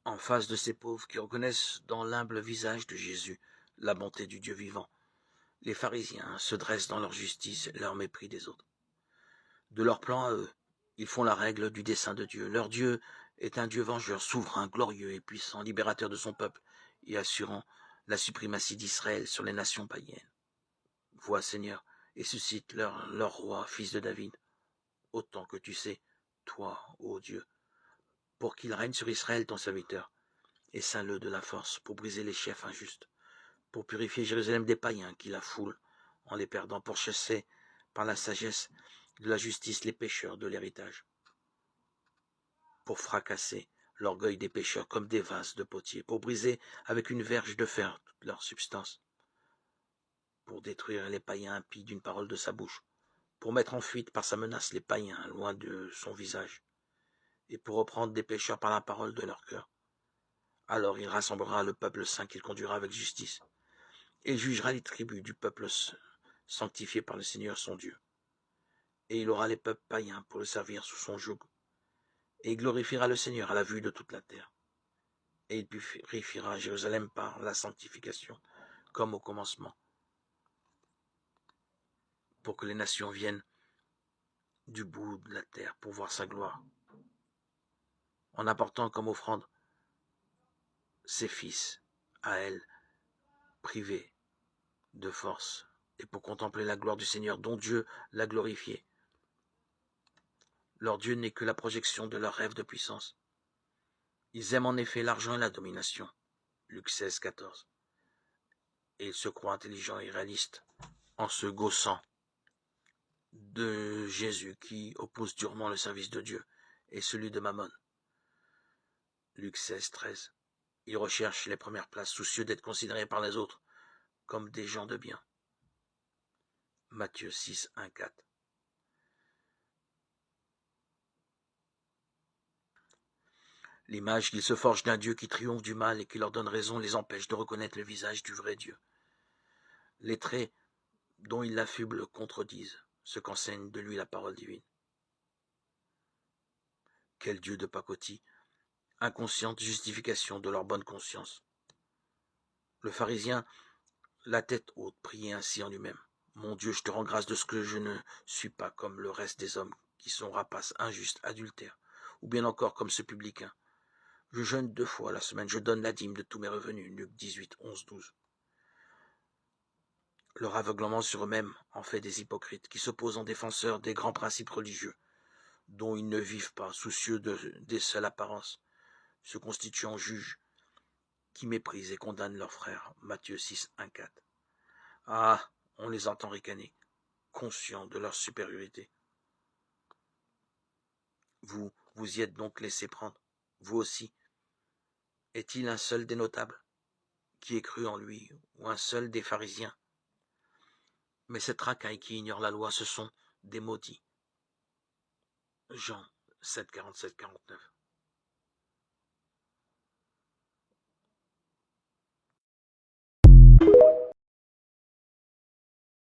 en face de ces pauvres qui reconnaissent dans l'humble visage de Jésus la bonté du Dieu vivant. Les pharisiens se dressent dans leur justice et leur mépris des autres. De leur plan à eux, ils font la règle du dessein de Dieu. Leur Dieu est un Dieu vengeur, souverain, glorieux et puissant, libérateur de son peuple et assurant la suprématie d'Israël sur les nations païennes. Vois, Seigneur, et suscite leur roi, fils de David, autant que tu sais, toi, ô Dieu, pour qu'il règne sur Israël, ton serviteur, et ceint-le de la force pour briser les chefs injustes, pour purifier Jérusalem des païens qui la foulent en les perdant, pour chasser par la sagesse de la justice les pécheurs de l'héritage, pour fracasser l'orgueil des pécheurs comme des vases de potier, pour briser avec une verge de fer toute leur substance, pour détruire les païens impies d'une parole de sa bouche, pour mettre en fuite par sa menace les païens loin de son visage, et pour reprendre des pécheurs par la parole de leur cœur. Alors il rassemblera le peuple saint qu'il conduira avec justice, et il jugera les tribus du peuple sanctifié par le Seigneur son Dieu. Et il aura les peuples païens pour le servir sous son joug, et il glorifiera le Seigneur à la vue de toute la terre. Et il purifiera Jérusalem par la sanctification, comme au commencement, pour que les nations viennent du bout de la terre pour voir sa gloire, en apportant comme offrande ses fils à elle, privés de force, et pour contempler la gloire du Seigneur dont Dieu l'a glorifié. Leur Dieu n'est que la projection de leurs rêves de puissance. Ils aiment en effet l'argent et la domination. Luc 16, 14. Et ils se croient intelligents et réalistes en se gaussant de Jésus qui oppose durement le service de Dieu et celui de Mammon. Luc 16, 13. Ils recherchent les premières places, soucieux d'être considérés par les autres comme des gens de bien. Matthieu 6, 1, 4. L'image qu'ils se forgent d'un Dieu qui triomphe du mal et qui leur donne raison les empêche de reconnaître le visage du vrai Dieu. Les traits dont ils l'affublent contredisent ce qu'enseigne de lui la parole divine. Quel Dieu de pacotille, inconsciente justification de leur bonne conscience. Le pharisien, la tête haute, priait ainsi en lui-même. Mon Dieu, je te rends grâce de ce que je ne suis pas comme le reste des hommes qui sont rapaces, injustes, adultères, ou bien encore comme ce publicain. Je jeûne 2 fois la semaine, je donne la dîme de tous mes revenus. Luc 18, 11, 12. Leur aveuglement sur eux-mêmes en fait des hypocrites qui s'opposent en défenseurs des grands principes religieux, dont ils ne vivent pas, soucieux des seules apparences, se constituant juges, qui méprisent et condamnent leurs frères. Matthieu 6, 1, 4. Ah, on les entend ricaner, conscients de leur supériorité. Vous y êtes donc laissé prendre, vous aussi. Est-il un seul des notables qui ait cru en lui, ou un seul des pharisiens? Mais cette racaille qui ignore la loi, ce sont des maudits. Jean 7, 47, 49.